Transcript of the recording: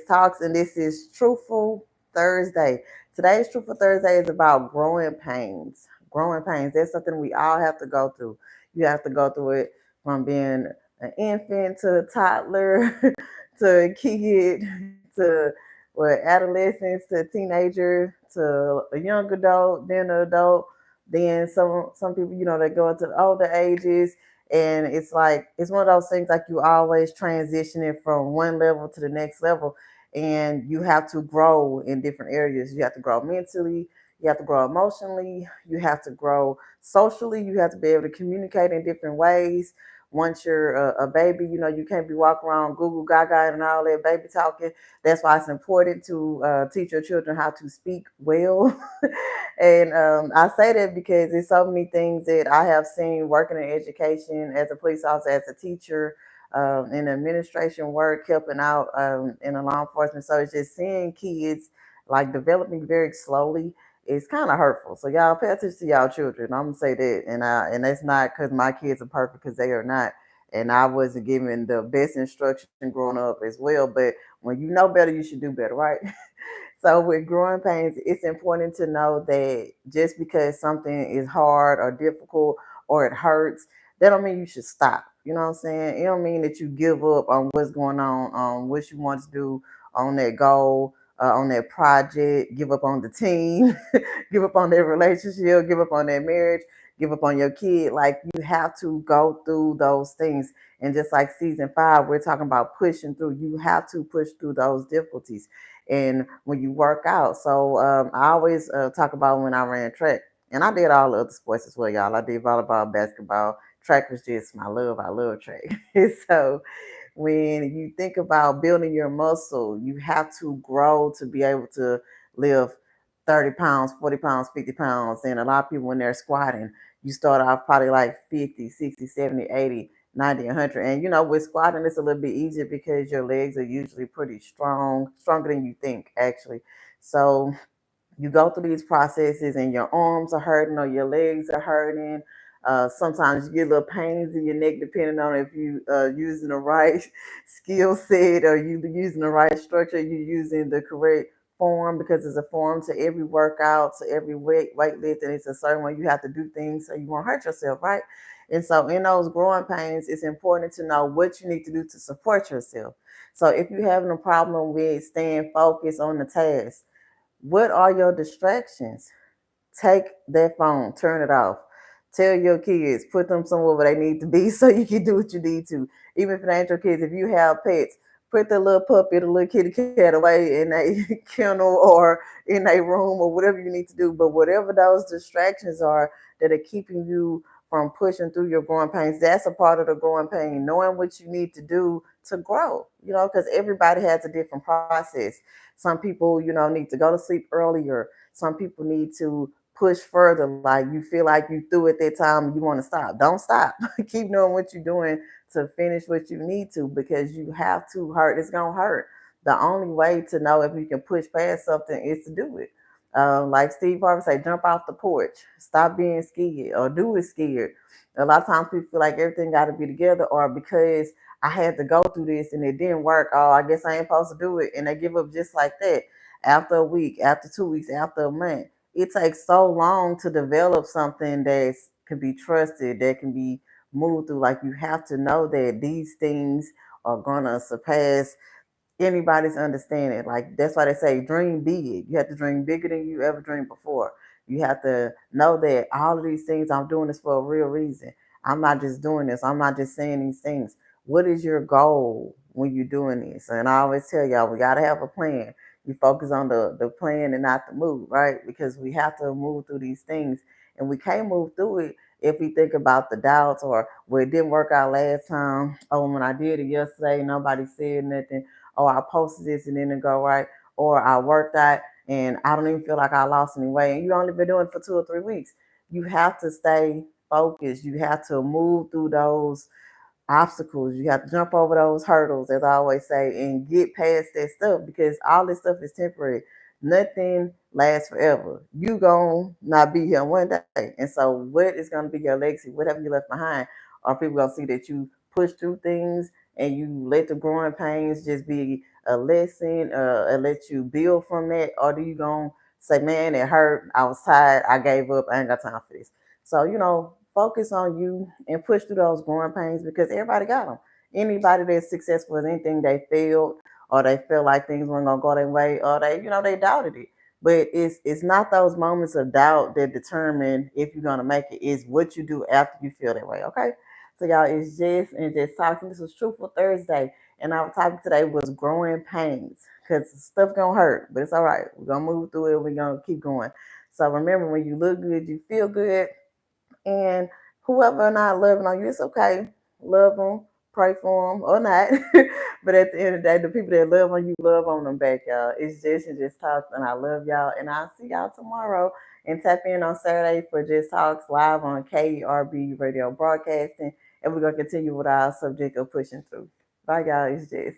Talks, and this is Truthful Thursday. Today's Truthful Thursday is about growing pains. Growing pains. That's something we all have to go through. You have to go through it from being an infant to a toddler to a kid to adolescence to a teenager to a young adult, then an adult, then some people, they go into the older ages, and it's like it's one of those things like you always transitioning from one level to the next level, and you have to grow in different areas. You have to grow mentally, you have to grow emotionally, you have to grow socially, you have to be able to communicate in different ways. Once you're a baby, you can't be walking around Google Gaga and all that baby talking. That's why it's important to teach your children how to speak well. And I say that because there's so many things that I have seen working in education as a police officer, as a teacher, in administration work, helping out in the law enforcement. So it's just seeing kids like developing very slowly. It's kind of hurtful. So y'all pay attention to y'all children. I'm gonna say that, and that's not because my kids are perfect, because they are not. And I wasn't given the best instruction growing up as well. But when you know better, you should do better, right? So with growing pains, it's important to know that just because something is hard or difficult or it hurts, that don't mean you should stop. You know what I'm saying? It don't mean that you give up on what's going on what you want to do, on that goal, on that project, give up on the team, give up on that relationship, give up on that marriage, give up on your kid. Like, you have to go through those things. And just like season 5, we're talking about pushing through. You have to push through those difficulties and when you work out. So I always talk about when I ran track, and I did all the other sports as well, y'all. I did volleyball, basketball. Track was just my love. I love track. So when you think about building your muscle, you have to grow to be able to lift 30 pounds, 40 pounds, 50 pounds. And a lot of people, when they're squatting, you start off probably like 50, 60, 70, 80, 90, 100. And with squatting, it's a little bit easier because your legs are usually pretty strong, stronger than you think, actually. So you go through these processes and your arms are hurting or your legs are hurting. Sometimes you get little pains in your neck depending on if you using the right skill set or you using the right structure, you using the correct form, because there's a form to every workout, to every weight lift, and it's a certain way you have to do things so you won't hurt yourself, right? And so in those growing pains, it's important to know what you need to do to support yourself. So if you're having a problem with staying focused on the task, what are your distractions? Take that phone, turn it off. Tell your kids, put them somewhere where they need to be so you can do what you need to. Even if it ain't your kids, if you have pets, put the little puppy, the little kitty cat away in a kennel or in a room or whatever you need to do. But whatever those distractions are that are keeping you from pushing through your growing pains, that's a part of the growing pain. Knowing what you need to do to grow, because everybody has a different process. Some people, need to go to sleep earlier. Some people need to push further. Like, you feel like you through at that time and you want to stop. Don't stop. Keep doing what you're doing to finish what you need to, because you have to hurt. It's going to hurt. The only way to know if you can push past something is to do it. Like Steve Harvey say, jump off the porch, stop being scared, or do it scared. A lot of times people feel like everything got to be together, or because I had to go through this and it didn't work, oh, I guess I ain't supposed to do it, and they give up just like that. After a week, after 2 weeks, after a month, it takes so long to develop something that can be trusted, that can be moved through. Like, you have to know that these things are gonna surpass anybody's understanding. Like, that's why they say dream big. You have to dream bigger than you ever dreamed before. You have to know that all of these things, I'm doing this for a real reason. I'm not just doing this. I'm not just saying these things. What is your goal when you're doing this? And I always tell y'all, we gotta have a plan. You focus on the plan and not the move, right? Because we have to move through these things, and we can't move through it if we think about the doubts, or well, it didn't work out last time. Oh, when I did it yesterday, nobody said nothing. Oh, I posted this and didn't go right. Or I worked out and I don't even feel like I lost any weight. And you only been doing it for 2 or 3 weeks. You have to stay focused. You have to move through those obstacles. You have to jump over those hurdles, as I always say, and get past that stuff, because all this stuff is temporary. Nothing lasts forever. You gonna not be here one day. And so what is gonna be your legacy? What have you left behind? Are people gonna see that you push through things and you let the growing pains just be a lesson and let you build from that, or do you gonna say, man, it hurt, I was tired, I gave up, I ain't got time for this. So, focus on you and push through those growing pains because everybody got them. Anybody that's successful in anything, they failed or they felt like things weren't gonna go their way or they doubted it. But it's not those moments of doubt that determine if you're gonna make it. It's what you do after you feel that way. Okay. So y'all, it's Jess and Jess talking. This was Truthful Thursday, and our topic today was growing pains because stuff gonna hurt, but it's all right. We're gonna move through it. We're gonna keep going. So remember, when you look good, you feel good. And whoever not loving on you, it's okay. Love them, pray for them or not. But at the end of the day, the people that love on you, love on them back, y'all. It's Jess and Just Talks, and I love y'all. And I'll see y'all tomorrow. And tap in on Saturday for Just Talks live on KRB Radio Broadcasting. And we're going to continue with our subject of pushing through. Bye, y'all. It's Jess.